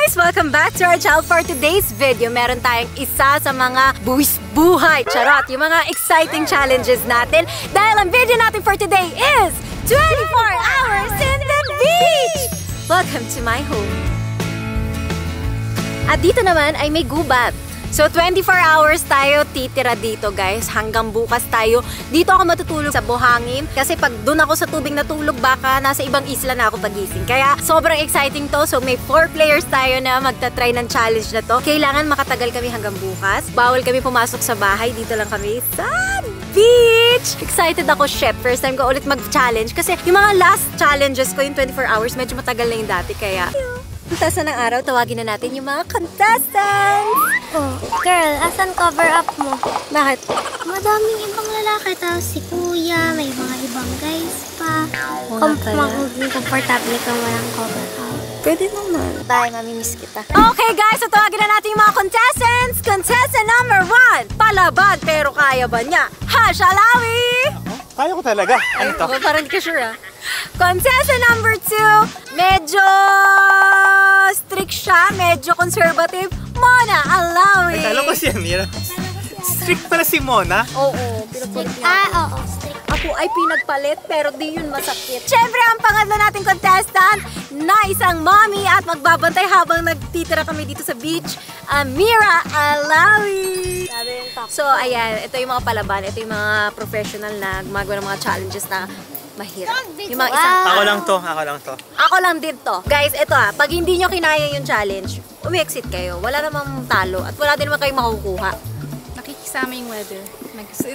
guys! Welcome back to our channel. For today's video, meron tayong isa sa mga buwis buhay. Charot! Yung mga exciting challenges natin. Dahil ang video natin for today is 24 hours in the beach! Welcome to my home. At dito naman ay may gubat. So 24 hours tayo titira dito guys. Hanggang bukas tayo. Dito ako matutulog sa buhangin. Kasi pag doon ako sa tubig natulog, baka nasa ibang isla na ako pagising. Kaya sobrang exciting to. So may 4 players tayo na magta-try ng challenge na to. Kailangan makatagal kami hanggang bukas. Bawal kami pumasok sa bahay. Dito lang kami sa beach! Excited ako, shit. First time ko ulit mag-challenge. Kasi yung mga last challenges ko, yung 24 hours, medyo matagal na yung dati. Kaya puntasan ng araw, tawagin na natin yung mga contestants! Oh, girl, asan cover up mo? Bakit? Madaming ibang lalaki, tapos si kuya, may mga ibang guys pa. Magiging komportable kang walang cover up. Pwede naman. Bye, mamimiss kita. Okay guys, so tawagin na natin yung mga contestants! Contestant number 1, palabad pero kaya ba niya? Shalawi! Kaya ko talaga. Ano to? Parang hindi ka sure ah. Contestant number 2, medyo strict siya, medyo conservative. Mona Alawi. Ay, alam ko si Amira. Strict pala si Mona. Oo, pinagpalit niya. Oo, strict. Ako ay pinagpalit pero di yun masakit. Siyempre ang pangatlo nating contestant na isang mommy at magbabantay habang nagtitira kami dito sa beach, Amira Alawi. So ayan, ito yung mga palaban, ito yung mga professional na gumagawa ng mga challenges na mahirap. Yung mga isang Ako lang to. Ako lang din to. Guys, ito pag hindi nyo kinaya yung challenge, umi-exit kayo. Wala namang talo at wala din naman kayong makukuha. Nakikisama yung weather.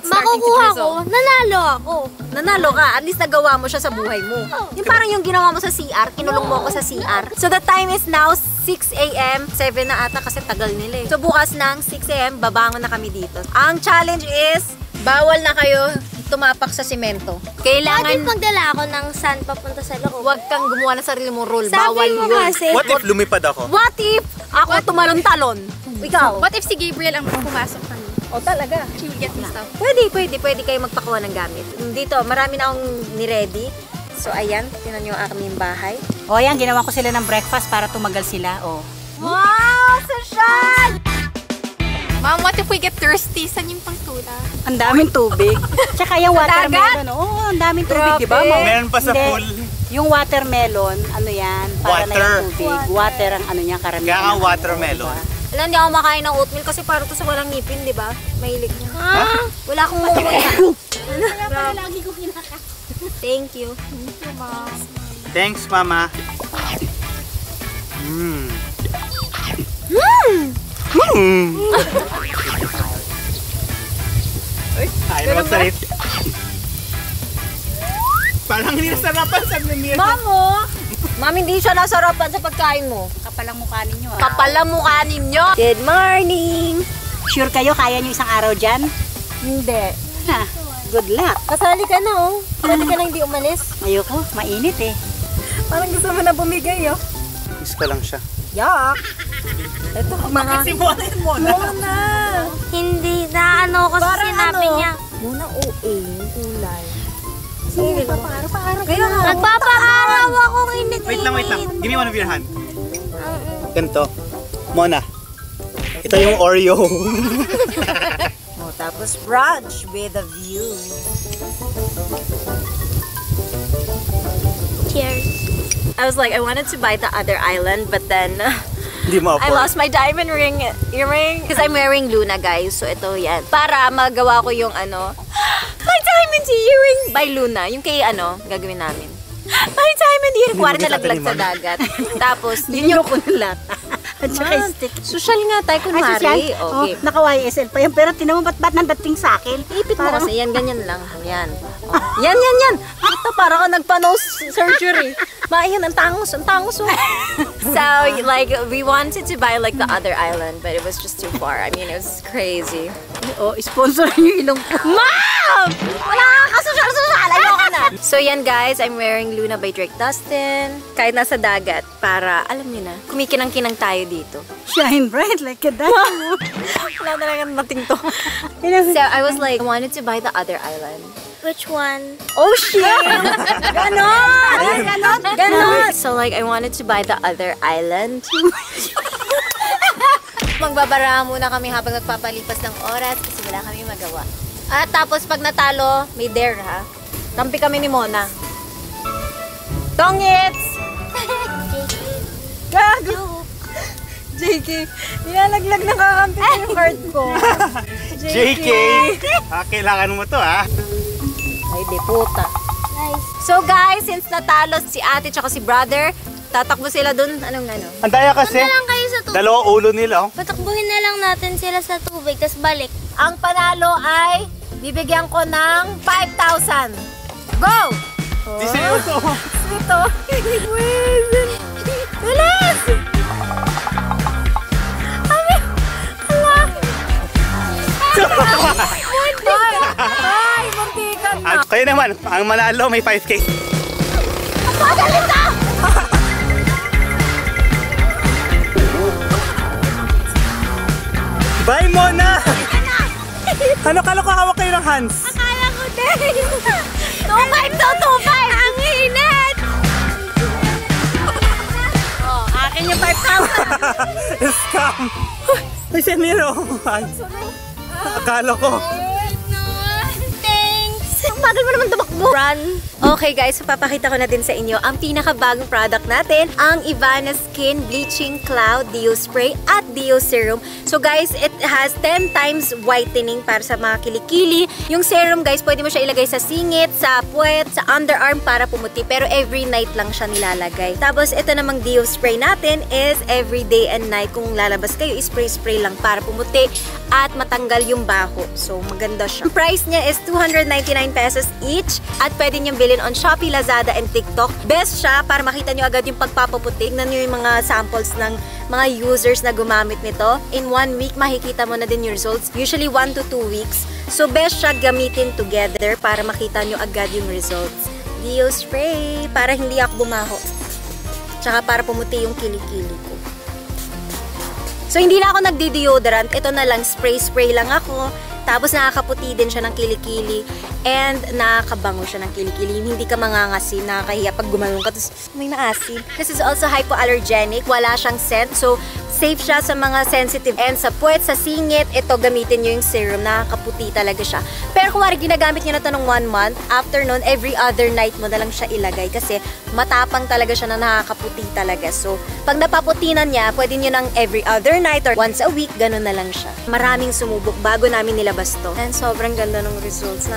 Makukuha ko, nanalo ako. Nanalo ka, at least nagawa mo siya sa buhay mo. Yung parang yung ginawa mo sa CR, kinulong mo ako sa CR. So the time is now 6 AM, 7 na ata kasi tagal nila eh. So bukas ng 6 AM, babangon na kami dito. Ang challenge is, bawal na kayo tumapak sa simento. Kailangan magdala ako ng sand papunta sa loob. Huwag kang gumawa ng sarili mong rule. Sabi Bawal mo yun. kasi. What if lumipad ako? What if ako tumalon-talon? Ikaw? What if si Gabriel ang pumasok kami? O talaga? She will get me stuff. Pwede kayo magpakuha ng gamit. Dito, marami na akong ni-ready. So ayan, tinan nyo ang aming bahay. O yan, ginawa ko sila ng breakfast para tumagal sila. O. Wow! Social! Mom, what if we get thirsty? Saan yung pangtula? Ang daming tubig. Tsaka yung watermelon. Oo, ang daming tubig, di ba? Meron pa sa Hindi. pool. Yung watermelon, ano yan? Para na Water. yung tubig. Water ang ano niya, karamihan. Kaya nga watermelon. Alam, hindi ako makain ng oatmeal kasi parang to sa walang ngipin, di ba? Mahilig niya. Wala akong mumuhay. Lagi ko kinaka. Thank you. Thanks, Mama. Ay, magsalit. Parang hindi nasarapan sa Amira. Ma'am, hindi siya nasarapan sa pagkain mo. Kapal ang mukha ninyo. Kapal ang mukha ninyo. Good morning! Sure kayo, kaya nyo isang araw dyan? Hindi. Ha, good luck. Kasali ka na oh. Pwede ka na hindi umalis. Ayoko, mainit eh. Parang gusto mo na bumigay oh. Miss ko lang siya. Yak! Ito mga... Si Mona yun, Mona. Mona! Hindi na ano kasi Parang sinabi ano? niya. Mona OA yung kulay. Sige, papaara. Kaya nga. Nagpapaaraw ako init. Wait lang. Give me one of your hand. Ganito. Mona. Ito yung Oreo. Oh, tapos brunch with a view. Cheers. I was like, I wanted to buy the other island, but then Hindi mo I lost my diamond earring. Because I'm wearing Luna, guys. So ito yan. Para magawa ko yung ano, my diamond earring by Luna. Yung kay ano, gagawin namin. My diamond earring. Kuwari nalaglag sa dagat. Tapos, yun yung kunulat. At saka stick. social nga tayo, kunwari. Okay. Naka-YSL pa yun. Pero tinan mo, ba't nandating sa akin? Ipit mo kasi, yan, ganyan lang. Yan. Oh. Yan. Ito, parang ka nagpa-nose surgery. Yan, ang tangos oh. So, like, we wanted to buy, like, the other island, but it was just too far. I mean, it was crazy. O, sponsor nyo ilong ko. Mom! Wala kang kasosyal-sosyal! Ayoko na! So, yan, guys. I'm wearing Luna by Drake Dustin. Kahit nasa dagat, para, alam niyo na, kumikinang-kinang tayo dito. Shine bright like a diamond. Wala na lang nating to. So, I was like, I wanted to buy the other island. Which one? Ocean! Ganon! So like, I wanted to buy the other island. Magbabara muna kami habang nagpapalipas ng oras kasi wala kami magawa. At tapos pag natalo, may dare ha. Kampi kami ni Mona. Tongits! Gago! JK, nilalaglag na kakampi ko yung card ko. JK! Kailangan mo to ha. Ay, di puta. Guys, So guys, since natalo si ate tsaka si brother, tatakbo sila dun. Anong ano? Ang daya kasi. punta lang kayo sa tubig. Dalawang ulo nila oh. Patakbuhin na lang natin sila sa tubig, tapos balik. Ang panalo ay bibigyan ko ng 5,000. Go! Di seryoso. Ito. Bilis! Ay, muntikan na. Kayo naman, ang manalo may 5K. Pagalita! Bye, Mona! Ano kala ko hawak kayo ng hands? Akala ko din. 2-5 to, 2-5. Ang init. Oh, akin yung 5,000. Scam! Ay, siya meron hands. Akala ko. Thanks! Ang bagal mo naman tumakbo. Run. Okay guys, so papakita ko na din sa inyo ang pinakabagong product natin, ang Ivana Skin Bleaching Cloud Deo Spray at Deo Serum. So guys, it has 10 times whitening para sa mga kilikili. Yung serum guys, pwede mo siya ilagay sa singit, sa puwet, sa underarm para pumuti. Pero every night lang siya nilalagay. Tapos ito namang Deo Spray natin is every day and night. Kung lalabas kayo, spray-spray lang para pumuti at matanggal yung baho. So maganda siya. Ang price niya is 299 pesos each at pwede niyong bilhin on Shopee, Lazada, and TikTok. Best siya para makita niyo agad yung pagpapaputi. Tignan niyo yung mga samples ng mga users na gumamit nito. In 1 week, makikita mo na din yung results. Usually 1 to 2 weeks. So best siya gamitin together para makita niyo agad yung results. Deo Spray para hindi ako bumaho. Tsaka para pumuti yung kilikili ko. So hindi na ako nagdi-deodorant. Ito na lang, spray-spray lang ako. Tapos nakakaputi din siya ng kilikili. And nakakabango siya ng kilikili. Hindi ka mangangasim, nakakahiya pag gumalong ka. Tapos may maasim. This is also hypoallergenic. Wala siyang scent. So safe siya sa mga sensitive. And sa puwet, sa singit, ito gamitin nyo yung serum. Nakakaputi talaga siya. Pero kung wari ginagamit nyo na ito ng 1 month, after nun, every other night mo na lang siya ilagay. Kasi matapang talaga siya na nakakaputi talaga. So pag napaputinan niya, pwede nyo ng every other night or once a week, ganun na lang siya. Maraming sumubok bago namin nilabas to. And sobrang ganda ng results.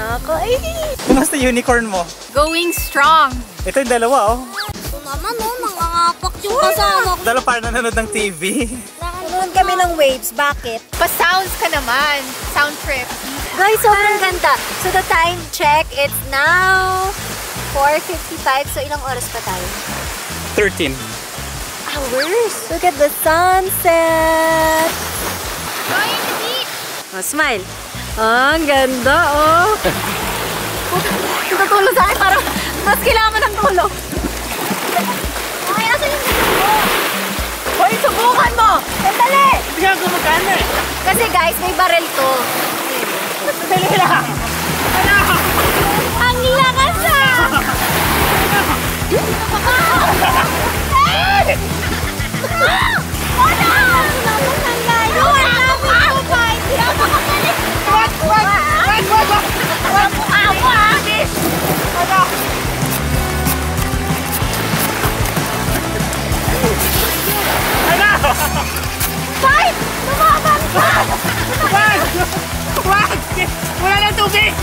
Kumusta unicorn mo? Going strong. Ito yung dalawa oh. Ito naman, oh, nangangapak yung kasama ko. Dalawa para nanonood ng TV. Nanonood kami ng waves. Bakit? Pa-sounds ka naman. Sound trip. Guys, sobrang ganda. So the time check, it's now 4:55. So ilang oras pa tayo? 13. Hours. Look at the sunset. Going to beach. Oh, smile. Oh, ang ganda, oh. Tutulog sa akin, parang mas kailangan ng tulog. Ay, asan yung tulog? Hoy, subukan mo! Sandali! Hindi ka gumagana eh. Kasi guys, may barrel to. Dali lang. Ang lakas ah! Wala na tubig!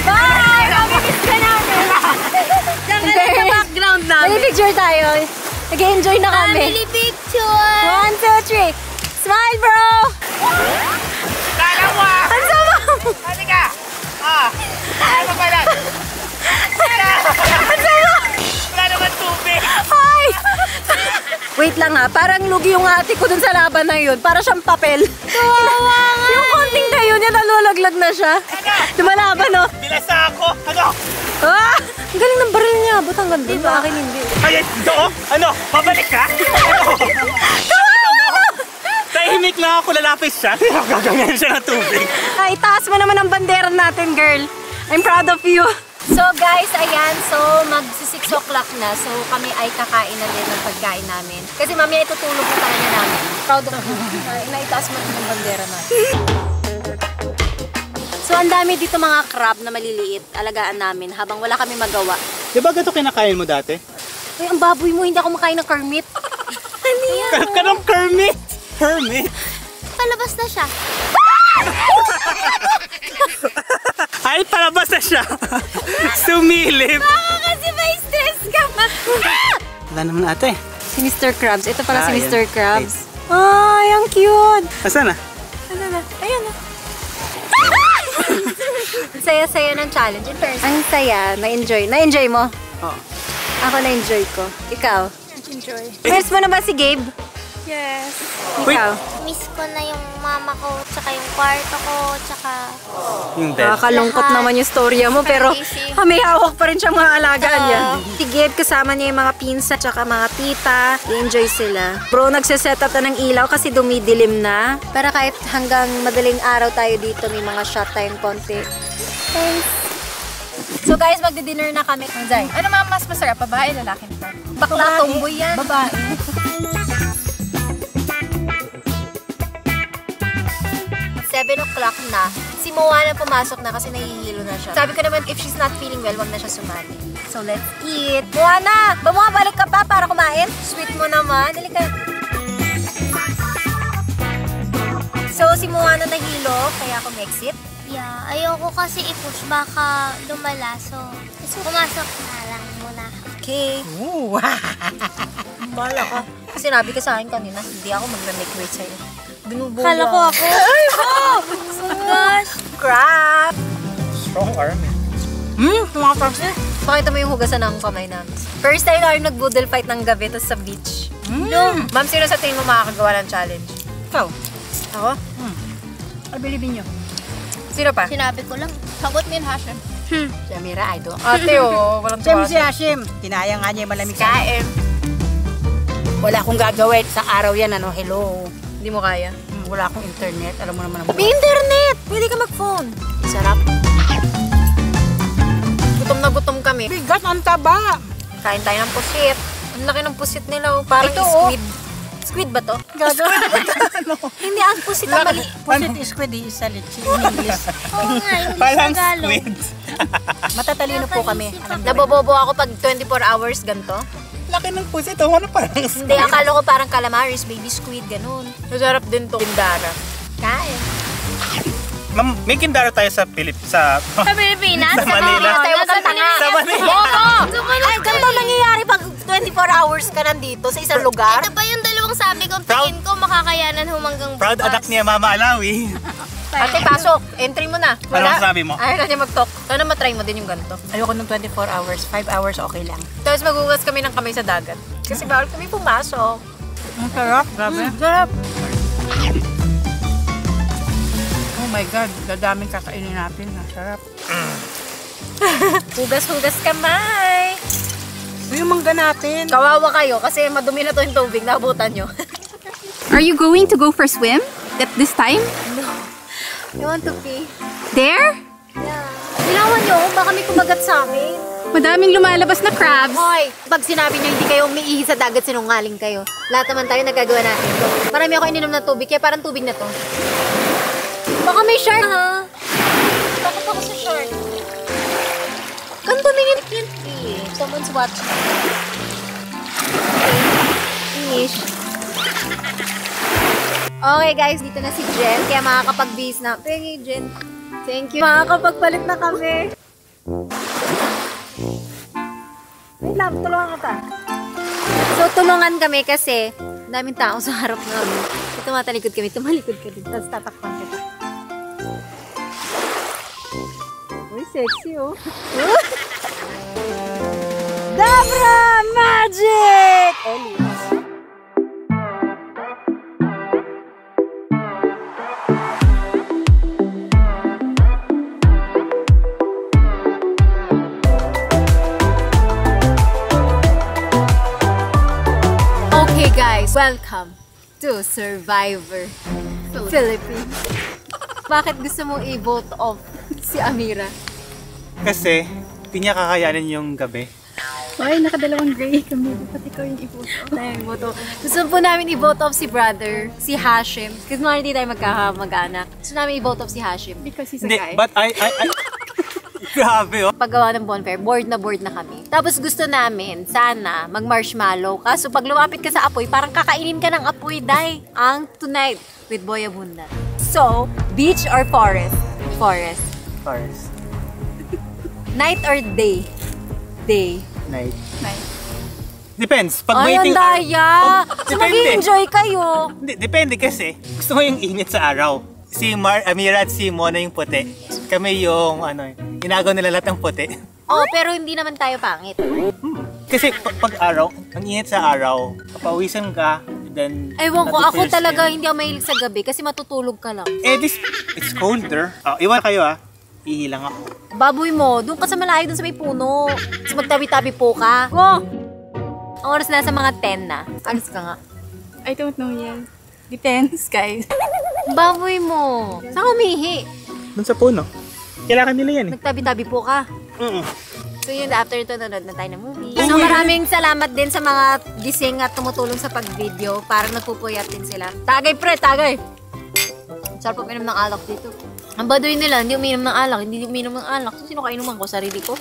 Bye! Mamimiss ka namin! Diyan ka lang sa background namin. May picture tayo. Nag-enjoy na kami. Family picture! 1, 2, 3. Smile, bro! Dalawa! Ang sama! Ano ka? Ano ba lang? Ang sama! Wala naman tubig! Hi! Wait lang ha, parang lugi yung ate ko dun sa laban na yun. Para siyang papel. Kawawa nga! Yung konting kayo niya, nalulaglag na siya. Lumalaban, no? Bilasa ako! Ano? Ah! Ang galing ng baril niya. Ba't ang ganda? Diba? Akin hindi. Ay, ito! Ano? Pabalik ka? Ano? Tahimik tahimik lang ako, lalapis siya. Gagawin siya ng tubig. Ay, itaas mo naman ang bandera natin, girl. I'm proud of you. So guys, ayan. So mag-6 o'clock na. So kami ay kakain na din ng pagkain namin. Kasi mamaya itutulog na talaga namin. Proud of you. Naitaas mo naman ang bandera natin. So ang dami dito mga crab na maliliit. Alagaan namin habang wala kami magawa. Di ba ganito kinakain mo dati? Ay, ang baboy mo, hindi ako makain ng Kermit. Ano yan? Kanong Kermit? Hermit? Palabas na siya. Ay, palabas na siya. Sumilip. Kasi may stress ka pa. Wala naman ate. Si Mr. Krabs. Ito pala si Yan. Mr. Krabs. Ay, ang cute. Asan na? Ano na? Ayan na. Ang saya-saya ng challenge. Ang saya. Na-enjoy. Na-enjoy mo? Oo. Ako na-enjoy ko. Ikaw? Enjoy. Miss mo na ba si Gabe? Yes. Ikaw? Miss ko na yung mama ko, tsaka yung kwarto ko, tsaka... Yung bed. Nakakalungkot naman yung storya mo, pero Easy. may hawak pa rin siyang mga alagaan yan. Si Gabe, kasama niya yung mga pinsa tsaka mga tita. I-enjoy sila. Bro, nagsiset up na ng ilaw kasi dumidilim na. Para kahit hanggang madaling araw tayo dito, may mga shot tayong konti. Thanks. So guys, magdi-dinner na kami. Manzay. Ano ma'am, mas masarap? Babae, lalaki nito? Bakla, tomboy yan. Babae. 7 o'clock na. Si Moana pumasok na kasi nahihilo na siya. Sabi ko naman, if she's not feeling well, wag na siya sumali. So, let's eat. Moana! Bumabalik ka pa para kumain? Sweet mo naman. Dali ka. So, si Moana nahilo, kaya ako exit. Yeah, ayoko kasi i-push, baka lumala. So, pumasok na lang muna. Okay. Ooh. Bala ka. Kasi sinabi ka sa akin kanina, hindi ako mag-make weight sa'yo. Binubulo. Kala ko ako. Ay, oh my gosh. Crap! Strong arm eh. Mga crabs. Pakita mo yung hugasan ng kamay namin. First time namin nag-boodle fight ng gabi, tapos sa beach. Ma'am, sino sa tingin mo makakagawa ng challenge? Ikaw. Ako? I believe in you. Sino pa? Sinabi ko lang. Sagot ni Hashem. Si Amira, idol. Ate, oh. Walang Siyempre si tuwa. Hashim. Tinaya nga niya yung malamig sa Kain. Wala akong gagawin. Sa araw yan, ano, hello. Hindi mo kaya. Wala akong internet. Alam mo naman ang May internet! Pwede ka mag-phone. Sarap. Gutom na gutom kami. bigat, ang taba. Kain tayo ng pusit. Ang laki ng pusit nila. Oh. Parang Ito, oh. squid. Squid ba to? Ano? Hindi, ang pusit ang mali. Pusit is squid, isa litsi in English. Oo nga, yung Parang Tagalog. squid. Matatalino po kami. Alam niyo ba? Nabobobo ako pag 24 hours ganito. Laki ng pusit. Ano parang squid? Hindi, akala ko parang calamaris, baby squid, ganun. Masarap din to. Kindara. Kain. Ma'am, may kindaro tayo sa Sa Pilipinas? Sa Manila. Tayo sa tanga. Sa Manila. Bobo! Ay, ganito nangyayari pag 24 hours ka nandito sa isang lugar. Ito pa yung dalawang sabi ko, tingin ko makakayanan humanggang bukas. Proud anak niya, Mama Alawi. Ate, pasok. Entry mo na. Ano masasabi mo? Ayaw na niya mag-talk. Sana matry mo din yung ganito. Ayoko ng 24 hours. 5 hours, okay lang. Tapos magugas kami ng kamay sa dagat. Kasi bawal kami pumasok. Ang sarap, grabe. Sarap. Oh my God, dadaming kakainin natin. Ang sarap. Hugas-hugas kamay. Ito yung mangga natin. Kawawa kayo kasi madumi na to yung tubig. Naabutan nyo. Are you going to go for swim at this time? You want to pee? There? Yeah. Bilawan nyo, baka may kumagat sa amin. Madaming lumalabas na crabs. Hoy, pag sinabi nyo hindi kayo umiihi sa dagat, sinungaling kayo. Lahat naman tayo nagagawa natin. Marami ako ininom na tubig, kaya parang tubig na to. Baka may shark, ha? Bakit ako sa shark? Kan tumingin, can't be. Someone's watching. Okay. Ish. Okay guys, dito na si Jen, kaya makakapag-base na. Pengi, Jen. Thank you. Makakapagpalit na kami. Wait lang, tulungan kita. So, tulungan kami kasi daming tao sa harap namin. So, tumatalikod kami, tumalikod ka din. Tapos tatakpan kita. Uy, sexy oh. Dabra Magic! Ellie. Okay guys, welcome to Survivor. Philippines. Bakit gusto mong i-vote off si Amira? Kasi, di niya kakayanin yung gabi. Ay, nakadalawang gray kami. Pati ko yung i-vote. Gusto po namin i-vote off si brother, si Hashim. Kasi naman hindi tayo magkaka-mag-anak. Gusto namin i-vote off si Hashim. Because he's a Hindi, guy. but I grabe, oh. Paggawa ng bonfire, bored na kami. Tapos gusto namin, sana, mag-marshmallow. Kaso pag lumapit ka sa apoy, parang kakainin ka ng apoy, day. Ang tonight with Boy Abunda. So, beach or forest? Forest. Forest. Night or day? Day. Night. Nice. Depends. Pag Ay, ang waiting daya! So, Depende. mag-enjoy kayo. Hindi, depende kasi. Gusto mo yung init sa araw. Si Amira at si Mona yung puti. Kami yung, inagaw nila lahat ng puti. Oh, pero hindi naman tayo pangit. Kasi pag araw, ang init sa araw, papawisan ka, then... Ewan ko, ako natipills talaga ka. hindi ako mahilig sa gabi kasi matutulog ka lang. This, it's colder. Iwan kayo Ihilang ako. Baboy mo, doon ka sa malayo, doon sa may puno. Tapos magtabi-tabi po ka. Go! Ang oras na sa mga 10 na. Alis ka nga. I don't know yan. Depends, guys. Baboy mo. Saan umihi? Doon sa puno. Kailangan nila yan Nagtabi-tabi po ka. Mm-mm. So yun, after ito, nanood na tayo ng movie. So maraming salamat din sa mga gising at tumutulong sa pag-video. Parang nagpupuyat din sila. Tagay pre, tagay! Sarap uminom ng alak dito. Ang baduy nila, hindi uminom ng alak. Hindi uminom ng alak. So sino kainuman ko? Sarili ko?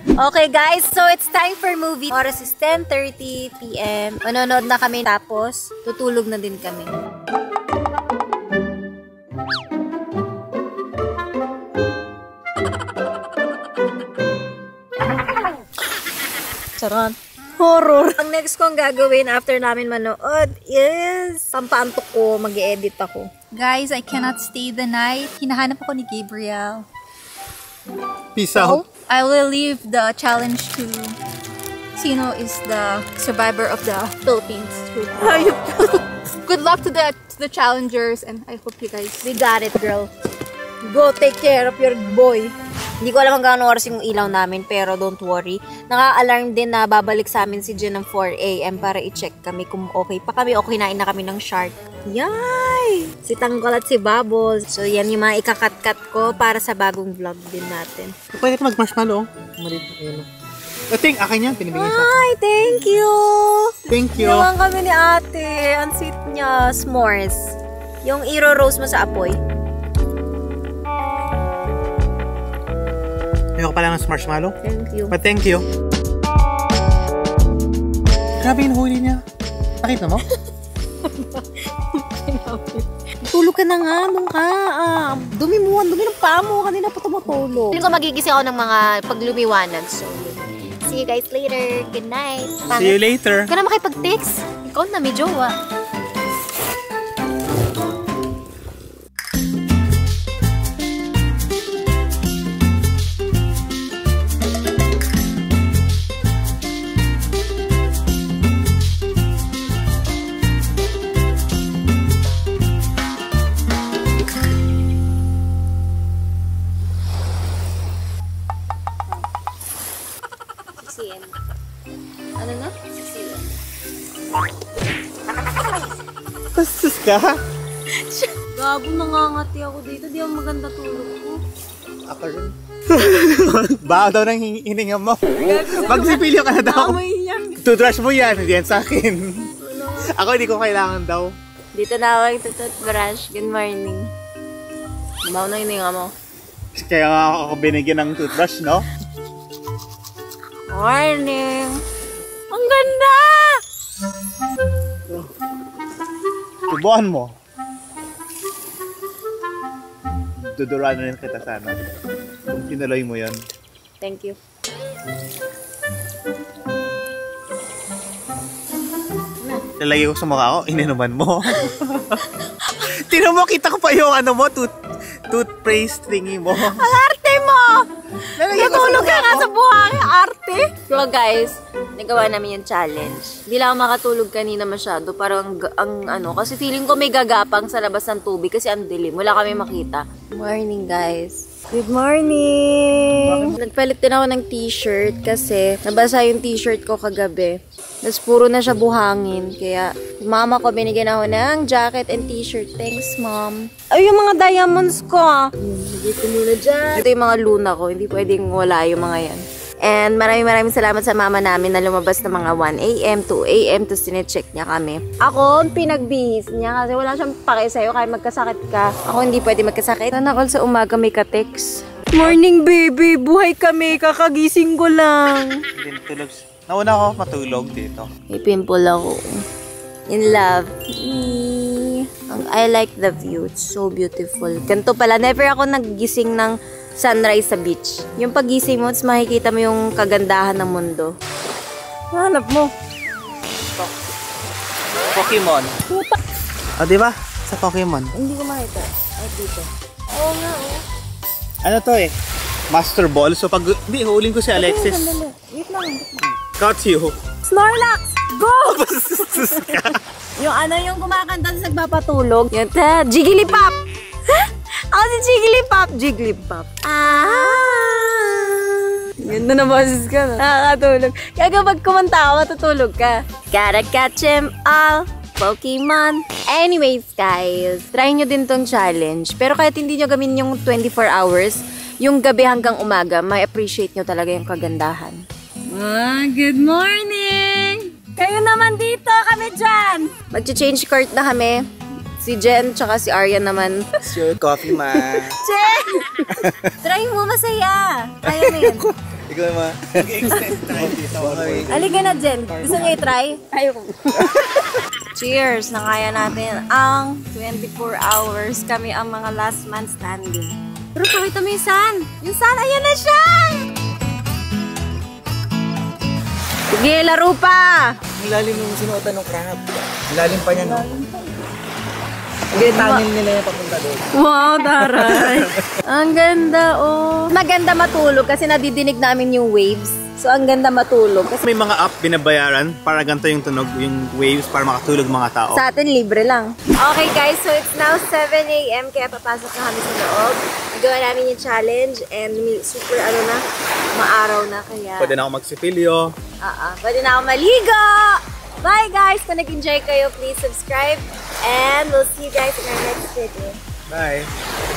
Okay guys, so it's time for movie. Oras is 10:30 PM. Manonood na kami tapos tutulog na din kami. Charan. Horror. Ang next kong gagawin after namin manood is pampaantok ko, mag-i-edit ako. Guys, I cannot stay the night. Hinahanap ako ni Gabriel. Peace out. I will leave the challenge to sino is the survivor of the Philippines. Good luck to the challengers and I hope you guys. We got it, girl. Go take care of your boy. Hindi ko alam hanggang oras yung ilaw namin, pero don't worry. Naka-alarm din na babalik sa amin si Jen ng 4 AM para i-check kami kung okay pa kami o kinain na kami ng shark. Yay! Si Tanggol at si Bubbles. So, yan yung mga ikakat-kat ko para sa bagong vlog din natin. Pwede ka mag-marshmallow. Malit. Ayun. I think akin yan. Pinibigyan sa akin. Ay, thank you! Thank you. Gawang kami ni ate. Ang sweet niya. S'mores. Yung iro-roast mo sa apoy. Ayoko pala ng marshmallow. Thank you. But thank you. Grabe yung huli niya. Nakita mo? Tulog ka na nga, nung ka. Dumi ng paa mo. Kanina pa tumutulog. Feeling ko magigising ako ng mga paglumiwanag. So, see you guys later. Good night. See you later. Huwag ka na makipag-text. Ikaw na, may jowa. Ano na? Bastos ka? Gago, nangangati ako dito. Di ako maganda tulog ko. Ako rin. Baho daw ng hininga mo. Magsipilyo ka na daw. Toothbrush mo yan. Hindi yan sa akin. Ako hindi ko kailangan daw. Dito na ako toothbrush. Good morning. Mabaw na hininga mo. Kaya nga ako binigyan ng toothbrush, no? Morning! Ang ganda! Subuhan mo. Duduran na rin kita sana. Kung tinuloy mo yan. Thank you. Lalagay ko sa mukha ko, ininuman mo. Tinan mo, kita ko pa yung toothpaste thingy mo. Ang arte mo! Natulog ka nga sa buhay, arte! So guys, nagawa namin yung challenge. Hindi lang ako makatulog kanina masyado. Parang kasi feeling ko may gagapang sa labas ng tubig kasi ang dilim. Wala kami makita. Morning guys. Good morning! Nagpalit din ako ng t-shirt kasi nabasa yung t-shirt ko kagabi. Tapos puro na siya buhangin. Kaya mama ko binigyan ako ng jacket and t-shirt. Thanks, mom. Ay, yung mga diamonds ko. Hindi ko muna dyan. Ito yung mga luna ko. Hindi pwedeng wala yung mga yan. And maraming salamat sa mama namin na lumabas na mga 1 a.m., 2 a.m. to sinecheck niya kami. Ako, pinagbihis niya kasi wala siyang pake sa'yo kahit magkasakit ka. Ako hindi pwede magkasakit. Sana all sa umaga may ka-text. Morning, baby! Buhay kami! Kakagising ko lang! Hindi natulog. Nauna ako matulog dito. May pimple ako. In love. I like the view. It's so beautiful. Ganito pala. Never ako naggising ng sunrise sa beach. Yung pagising mo, makikita mo yung kagandahan ng mundo. Hanap mo. Pokemon. Diba? Sa Pokemon. Hindi ko makita. Ay, dito. Oo nga, Ano to eh? Master Ball. So pag, hindi, huling ko si Alexis. Wait lang. Caught you. Snorlax! Go! Yung ano yung kumakanta sa nagpapatulog. Yung Jigglypuff! Ako si Jigglypuff! Jigglypuff. Ganda na boses ka na. Nakakatulog. Kaya kapag kumanta ako, matutulog ka. Gotta catch 'em all. Pokemon. Anyways, guys, try nyo din tong challenge. Pero kahit hindi nyo gawin yung 24 hours, yung gabi hanggang umaga, may appreciate nyo talaga yung kagandahan. Good morning! Kayo naman dito, kami dyan! Mag-change court na kami. Si Jen, tsaka si Aryan naman. Sure, coffee man. Jen! Try mo, masaya. Kaya mo yun. Ikaw naman. Mag-extend tayo dito. Halika na, Jen. Gusto niyo i-try? Ayoko. Cheers! Nakaya natin ang 24 hours. Kami ang mga last man standing. Pero pakita mo yung sun. Yung sun, ayan na siya! Sige, laro pa! Ang lalim yung sinuotan ng crab. Ang lalim pa niya, no? Hindi, tangin nila yung papunta doon. Wow, taray! Ang ganda, oh! Maganda matulog kasi nadidinig namin yung waves. So, ang ganda matulog. Kasi May mga app binabayaran para ganito yung tunog, yung waves para makatulog mga tao. sa atin, libre lang. Okay, guys. So, it's now 7 a.m. Kaya papasok na kami sa loob. Nagawa namin yung challenge and super, maaraw na. Kaya, Pwede na ako magsipilyo. pwede na ako maligo! Bye, guys! Kung nag-enjoy kayo, please subscribe. And we'll see you guys in our next video. Bye!